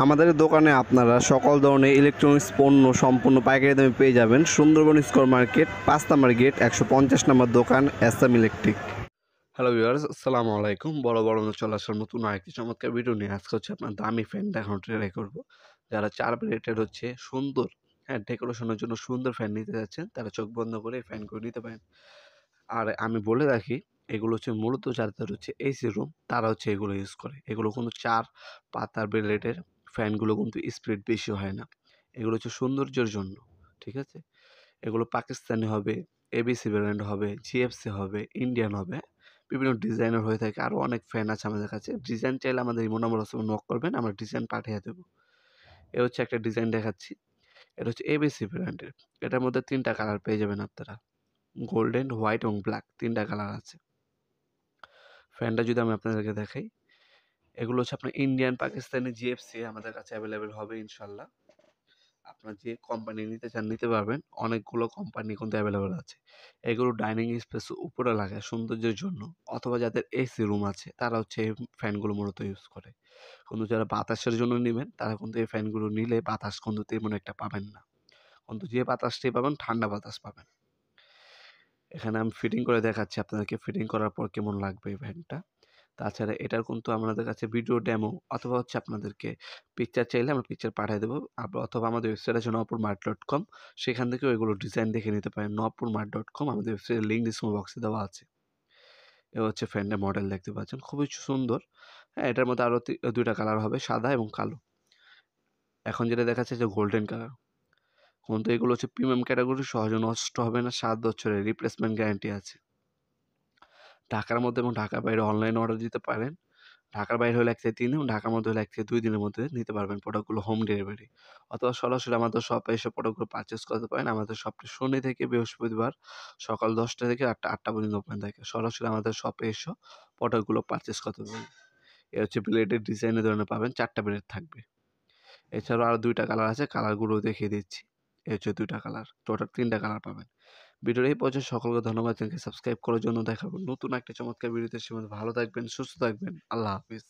আমাদের দোকানে আপনারা সকল ধরনের ইলেকট্রনিক্স পণ্য সম্পূর্ণ পাইকারি দামে পেয়ে যাবেন। সুন্দরবন স্কয়ার মার্কেট ৫ নম্বর গেট ১৫০ নম্বর দোকান এসএম ইলেকট্রিক। হ্যালো ভিউয়ার্স, আসসালামু আলাইকুম। বড় চলে আসার নতুন আরেকটি চমৎকার ভিডিও নিয়ে আজকে হচ্ছে আপনার দামি ফ্যান দেখানোর ট্রাই করব। যারা 4 প্লেটের হচ্ছে সুন্দর, হ্যাঁ, ডেকোরেশনের জন্য সুন্দর ফ্যান নিতে যাচ্ছেন তারা চোখ বন্ধ করে এই ফ্যানগুলো নিতে পারেন। আর আমি বলে রাখি, এগুলো হচ্ছে মূলত যাদের হচ্ছে এসি রুম তারা হচ্ছে এগুলো ইউজ করে। এগুলো কোনো 4 পাতার ব্লেডের ফ্যানগুলো কিন্তু স্পিড বেশি হয় না। এগুলো হচ্ছে সৌন্দর্যের জন্য, ঠিক আছে? এগুলো পাকিস্তানি হবে, এবিসি ব্র্যান্ড হবে, জিএফসি হবে, ইন্ডিয়ান হবে। বিভিন্ন ডিজাইনের হয়ে থাকে। আরও অনেক ফ্যান আছে আমাদের কাছে। ডিজাইন চাইলে আমাদের ইমো নম্বর আছে, নক করবেন, আমরা ডিজাইন পাঠিয়ে দেবো। এ হচ্ছে একটা ডিজাইন দেখাচ্ছি। এটা হচ্ছে এবিসি ব্র্যান্ডের। এটার মধ্যে ৩ টা কালার পেয়ে যাবেন আপনারা। গোল্ডেন, হোয়াইট এবং ব্ল্যাক ৩ টা কালার আছে। ফ্যানটা যদি আমি আপনাদেরকে দেখাই, এগুলো হচ্ছে আপনার ইন্ডিয়ান, পাকিস্তানি, জিএফসি আমাদের কাছে অ্যাভেলেবেল হবে ইনশাল্লাহ। আপনার যে কোম্পানি নিতে চান নিতে পারবেন। অনেকগুলো কোম্পানি কিন্তু অ্যাভেলেবেল আছে। এগুলো ডাইনিং স্পেস উপরে লাগায় সৌন্দর্যের জন্য, অথবা যাদের এসি রুম আছে তারা হচ্ছে এই ফ্যানগুলো মূলত ইউজ করে। কিন্তু যারা বাতাসের জন্য নিবেন তারা কিন্তু এই ফ্যানগুলো নিলে বাতাস কিন্তু তেমন একটা পাবেন না। কিন্তু যে বাতাসটাই পাবেন ঠান্ডা বাতাস পাবেন। এখানে আমি ফিটিং করে দেখাচ্ছি আপনাদেরকে ফিটিং করার পর কেমন লাগবে এই ফ্যানটা। তাছাড়া এটার কিন্তু আমাদের কাছে ভিডিও ডেমো অথবা হচ্ছে আপনাদেরকে পিকচার চাইলে আমরা পিকচার পাঠিয়ে দেবো। অথবা আমাদের ওয়েবসাইট আছে নপুরমার্ট.com, সেখান থেকেও এগুলো ডিজাইন দেখে নিতে পারেন। নপুরমার্ট.com আমাদের ওয়েবসাইটের লিঙ্ক ডিসক্রিপশন বক্সে দেওয়া আছে। এ হচ্ছে ফ্যানের মডেল দেখতে পাচ্ছেন, খুবই সুন্দর। হ্যাঁ, এটার মধ্যে আরও 2টা কালার হবে, সাদা এবং কালো। এখন যেটা দেখাচ্ছে যে গোল্ডেন কালার। কিন্তু এগুলো হচ্ছে প্রিমিয়াম ক্যাটাগরি, সহজে নষ্ট হবে না, 7 বছরের রিপ্লেসমেন্ট গ্যারান্টি আছে। ঢাকার মধ্যে এবং ঢাকার বাইরে অনলাইনে অর্ডার দিতে পারেন। ঢাকার বাইরে হলে ১ থেকে ৩ দিন, ঢাকার মধ্যে হলে ১ থেকে 2 দিনের মধ্যে নিতে পারবেন প্রোডাক্টগুলো হোম ডেলিভারি। অথবা সরাসরি আমাদের শপে এসে প্রোডাক্টগুলো পারচেজ করতে পারেন। আমাদের শপটি শনি থেকে বৃহস্পতিবার সকাল ১০টা থেকে রাত ৮টা পর্যন্ত ওপেন থাকে। সরাসরি আমাদের শপে এসেও প্রোডাক্টগুলো পারচেজ করতে পারেন। এ হচ্ছে ব্লেডের ডিজাইন, এ ধরনের পাবেন, ৪ টা ব্লেড থাকবে। এছাড়াও আরও ২টা কালার আছে, কালারগুলো দেখিয়ে দিচ্ছি। এ হচ্ছে ২টা কালার, টোটাল ৩ টা কালার পাবেন। ভিডিওর এই পর্যায়ে সকলকে ধন্যবাদ, চ্যানেলকে সাবস্ক্রাইব করার জন্য। দেখা হবে নতুন একটা চমৎকার ভিডিওতে। সে ভালো থাকবেন, সুস্থ থাকবেন। আল্লাহ হাফিজ।